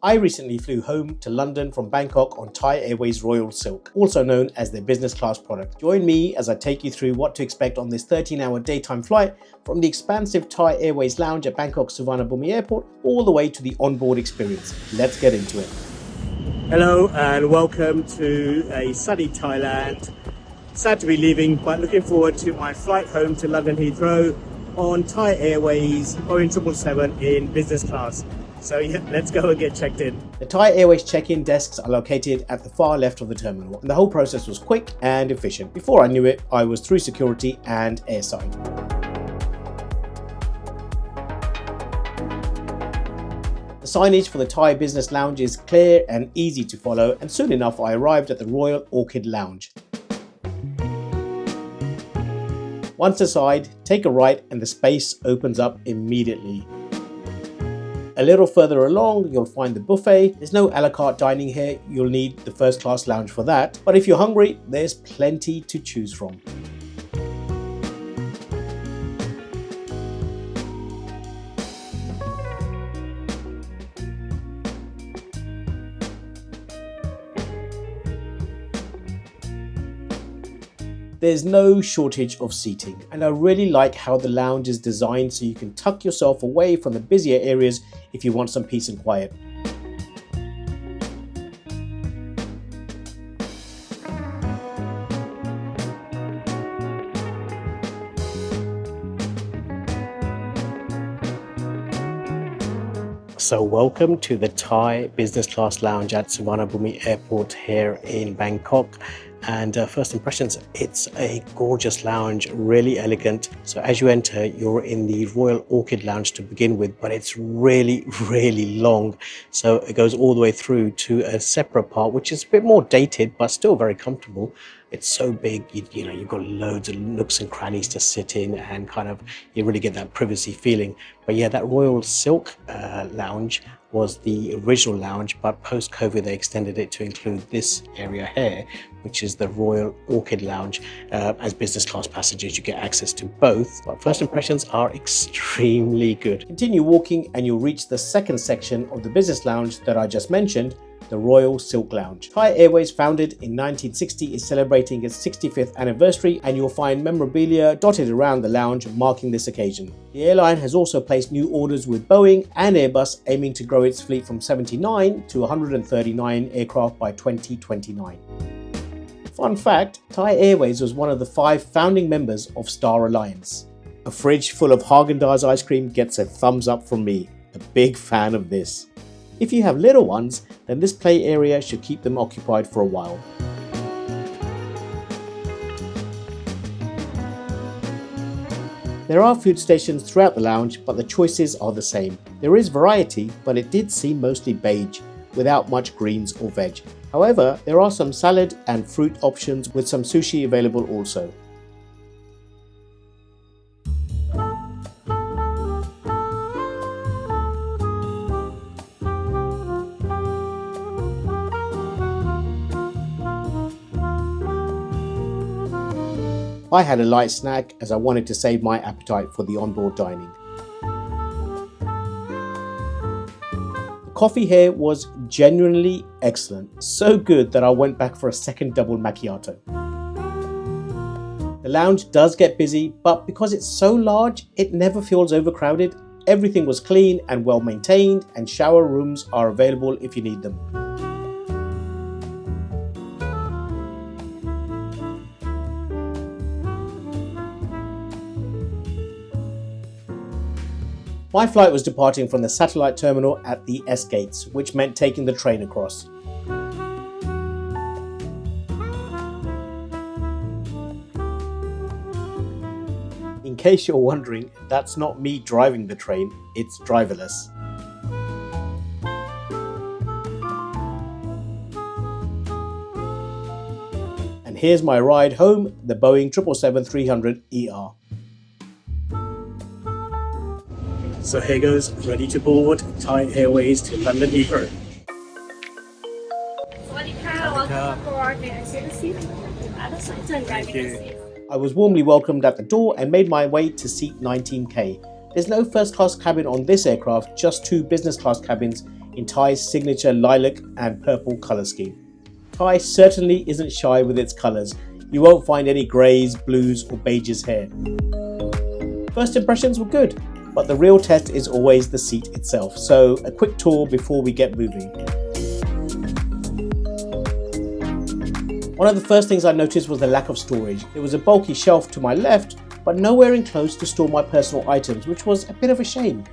I recently flew home to London from Bangkok on Thai Airways Royal Silk, also known as their business class product. Join me as I take you through what to expect on this 13-hour daytime flight from the expansive Thai Airways lounge at Bangkok Suvarnabhumi Airport all the way to the onboard experience. Let's get into it. Hello and welcome to a sunny Thailand. Sad to be leaving, but looking forward to my flight home to London Heathrow on Thai Airways Boeing 777 in business class. So yeah, let's go and get checked in. The Thai Airways check-in desks are located at the far left of the terminal, and the whole process was quick and efficient. Before I knew it, I was through security and airside. The signage for the Thai Business Lounge is clear and easy to follow, and soon enough I arrived at the Royal Orchid Lounge. Once inside, take a right and the space opens up immediately. A little further along, you'll find the buffet. There's no a la carte dining here, you'll need the first class lounge for that. But if you're hungry, there's plenty to choose from. There's no shortage of seating, and I really like how the lounge is designed so you can tuck yourself away from the busier areas if you want some peace and quiet. So welcome to the Thai Business Class Lounge at Suvarnabhumi Airport here in Bangkok. And first impressions, it's a gorgeous lounge, really elegant. So as you enter, you're in the Royal Orchid Lounge to begin with, but it's really, really long. So it goes all the way through to a separate part, which is a bit more dated, but still very comfortable. It's so big, you know, you've got loads of nooks and crannies to sit in and kind of, you really get that privacy feeling. But yeah, that Royal Silk Lounge was the original lounge, but post-COVID they extended it to include this area here, which is the Royal Orchid Lounge. As business class passengers, you get access to both, but first impressions are extremely good. Continue walking and you'll reach the second section of the business lounge that I just mentioned, the Royal Silk Lounge. Thai Airways, founded in 1960, is celebrating its 65th anniversary, and you'll find memorabilia dotted around the lounge marking this occasion. The airline has also placed new orders with Boeing and Airbus, aiming to grow its fleet from 79 to 139 aircraft by 2029. Fun fact, Thai Airways was one of the 5 founding members of Star Alliance. A fridge full of Häagen-Dazs ice cream gets a thumbs up from me. A big fan of this. If you have little ones, then this play area should keep them occupied for a while. There are food stations throughout the lounge, but the choices are the same. There is variety, but it did seem mostly beige, without much greens or veg. However, there are some salad and fruit options with some sushi available also. I had a light snack as I wanted to save my appetite for the onboard dining. The coffee here was genuinely excellent, so good that I went back for a second double macchiato. The lounge does get busy, but because it's so large, it never feels overcrowded. Everything was clean and well maintained, and shower rooms are available if you need them. My flight was departing from the satellite terminal at the S gates, which meant taking the train across. In case you're wondering, that's not me driving the train, it's driverless. And here's my ride home, the Boeing 777-300ER. So here goes, ready to board Thai Airways to London Heathrow. Welcome aboard. May I see the seat? Thank you. I was warmly welcomed at the door and made my way to seat 19K. There's no first class cabin on this aircraft, just 2 business class cabins in Thai's signature lilac and purple colour scheme. Thai certainly isn't shy with its colours. You won't find any greys, blues or beiges here. First impressions were good, but the real test is always the seat itself. So a quick tour before we get moving. One of the first things I noticed was the lack of storage. There was a bulky shelf to my left, but nowhere enclosed to store my personal items, which was a bit of a shame.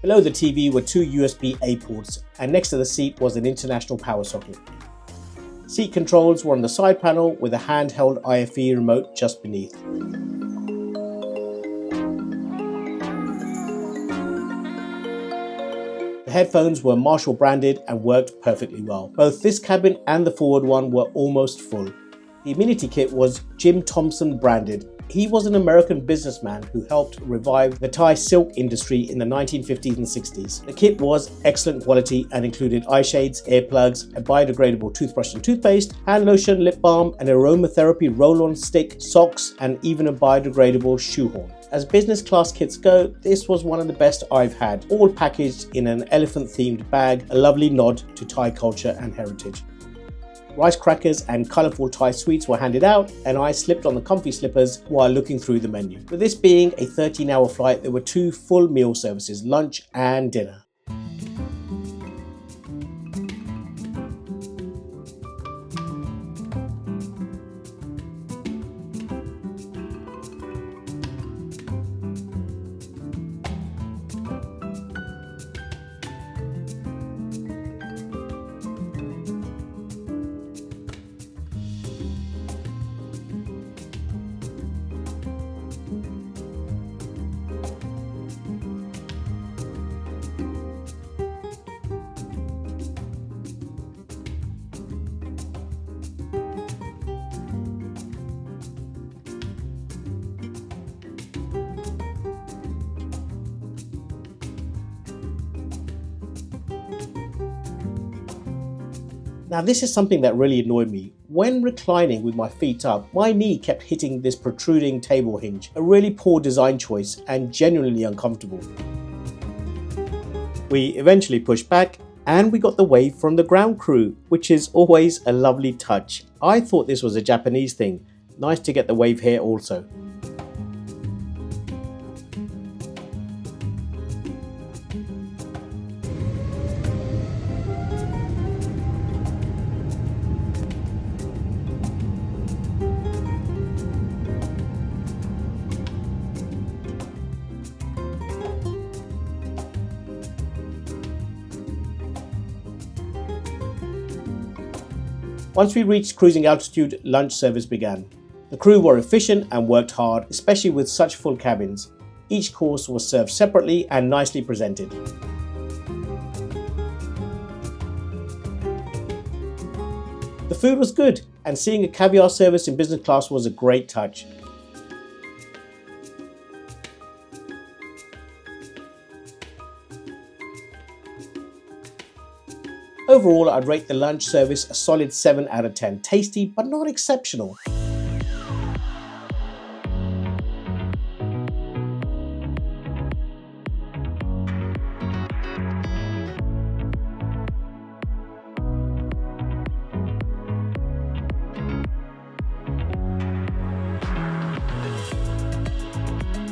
Below the TV were 2 USB-A ports, and next to the seat was an international power socket. Seat controls were on the side panel with a handheld IFE remote just beneath. The headphones were Marshall branded and worked perfectly well. Both this cabin and the forward one were almost full. The Amenity kit was Jim Thompson branded. He was an American businessman who helped revive the Thai silk industry in the 1950s and 60s. The kit was excellent quality and included eye shades, earplugs, a biodegradable toothbrush and toothpaste, hand lotion, lip balm, an aromatherapy roll-on stick, socks, and even a biodegradable shoehorn. As business class kits go, this was one of the best I've had, all packaged in an elephant-themed bag, a lovely nod to Thai culture and heritage. Rice crackers and colourful Thai sweets were handed out, and I slipped on the comfy slippers while looking through the menu. With this being a 13-hour flight, there were 2 full meal services, lunch and dinner. Now this is something that really annoyed me. When reclining with my feet up, my knee kept hitting this protruding table hinge, a really poor design choice and genuinely uncomfortable. We eventually pushed back and we got the wave from the ground crew, which is always a lovely touch. I thought this was a Japanese thing. Nice to get the wave here also. Once we reached cruising altitude, lunch service began. The crew were efficient and worked hard, especially with such full cabins. Each course was served separately and nicely presented. The food was good, and seeing a caviar service in business class was a great touch. Overall, I'd rate the lunch service a solid 7 out of 10. Tasty, but not exceptional.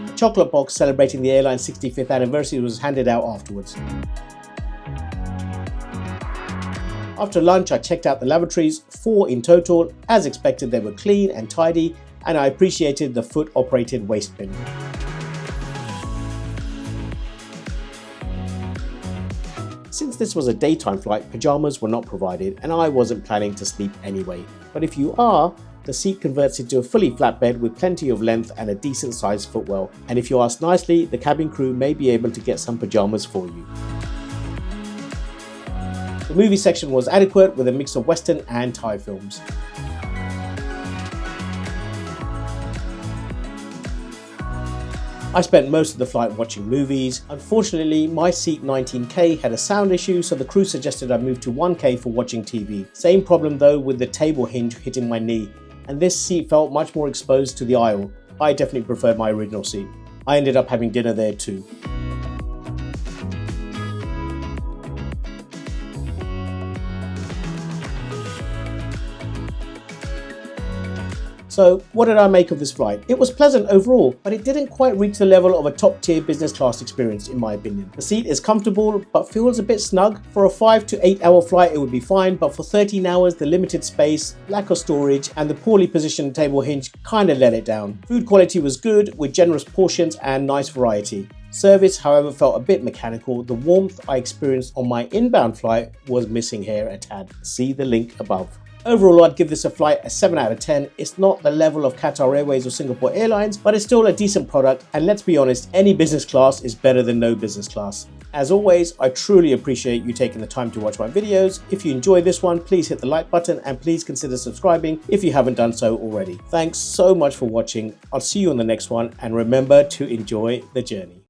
A chocolate box celebrating the airline's 65th anniversary was handed out afterwards. After lunch, I checked out the lavatories, 4 in total. As expected, they were clean and tidy, and I appreciated the foot-operated waste bin. Since this was a daytime flight, pyjamas were not provided, and I wasn't planning to sleep anyway. But if you are, the seat converts into a fully flat bed with plenty of length and a decent sized footwell. And if you ask nicely, the cabin crew may be able to get some pyjamas for you. The movie section was adequate with a mix of Western and Thai films. I spent most of the flight watching movies. Unfortunately, my seat 19K had a sound issue, so the crew suggested I move to 1K for watching TV. Same problem though with the table hinge hitting my knee, and this seat felt much more exposed to the aisle. I definitely preferred my original seat. I ended up having dinner there too. So what did I make of this flight? It was pleasant overall, but it didn't quite reach the level of a top tier business class experience in my opinion. The seat is comfortable but feels a bit snug. For a 5 to 8 hour flight it would be fine, but for 13 hours the limited space, lack of storage and the poorly positioned table hinge kinda let it down. Food quality was good with generous portions and nice variety. Service, however, felt a bit mechanical. The warmth I experienced on my inbound flight was missing here a tad. See the link above. Overall, I'd give this a flight a 7 out of 10. It's not the level of Qatar Airways or Singapore Airlines, but it's still a decent product. And let's be honest, any business class is better than no business class. As always, I truly appreciate you taking the time to watch my videos. If you enjoyed this one, please hit the like button and please consider subscribing if you haven't done so already. Thanks so much for watching. I'll see you on the next one and remember to enjoy the journey.